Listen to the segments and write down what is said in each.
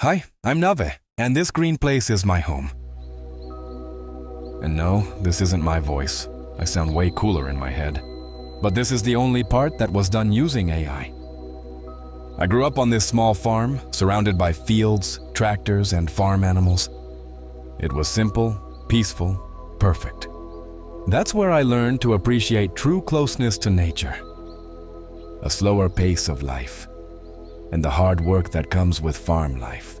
Hi, I'm Nave, and this green place is my home. And no, this isn't my voice. I sound way cooler in my head. But this is the only part that was done using AI. I grew up on this small farm, surrounded by fields, tractors, and farm animals. It was simple, peaceful, perfect. That's where I learned to appreciate true closeness to nature, a slower pace of life, and the hard work that comes with farm life.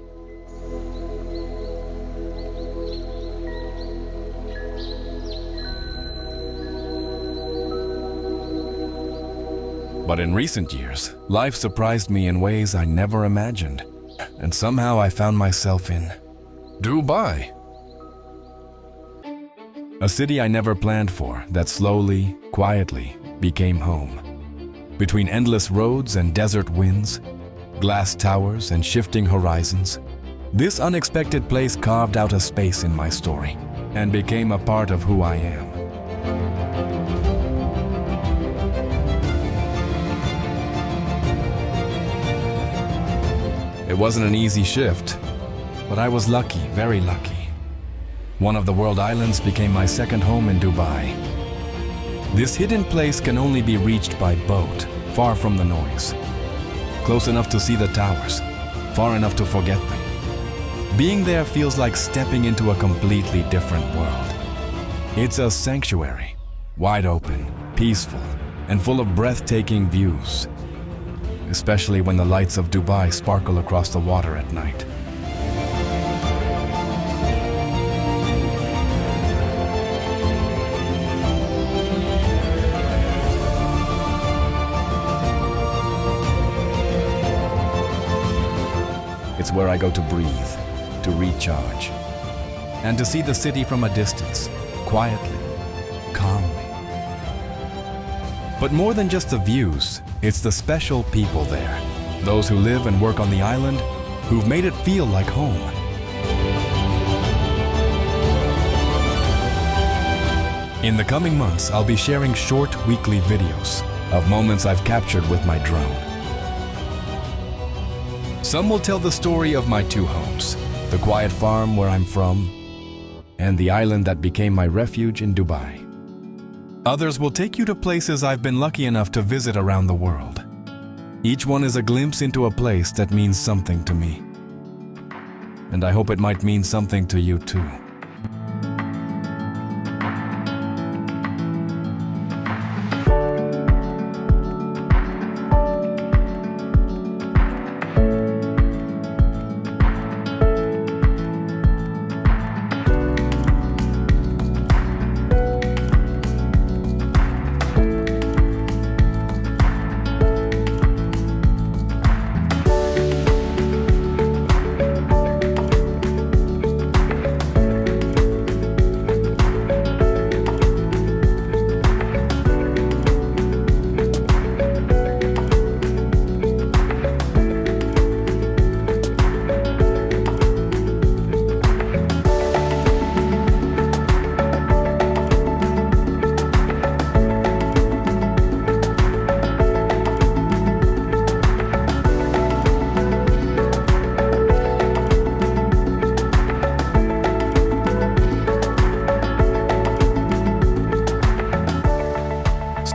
But in recent years, life surprised me in ways I never imagined, and somehow I found myself in Dubai. A city I never planned for that slowly, quietly became home. Between endless roads and desert winds, glass towers and shifting horizons, this unexpected place carved out a space in my story and became a part of who I am. It wasn't an easy shift, but I was lucky, very lucky. One of the world islands became my second home in Dubai. This hidden place can only be reached by boat, far from the noise. Close enough to see the towers, far enough to forget them. Being there feels like stepping into a completely different world. It's a sanctuary, wide open, peaceful, and full of breathtaking views, especially when the lights of Dubai sparkle across the water at night. It's where I go to breathe, to recharge, and to see the city from a distance, quietly, calmly. But more than just the views, it's the special people there, those who live and work on the island, who've made it feel like home. In the coming months, I'll be sharing short weekly videos of moments I've captured with my drone. Some will tell the story of my two homes, the quiet farm where I'm from, and the island that became my refuge in Dubai. Others will take you to places I've been lucky enough to visit around the world. Each one is a glimpse into a place that means something to me. And I hope it might mean something to you too.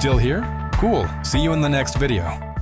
Still here? Cool. See you in the next video.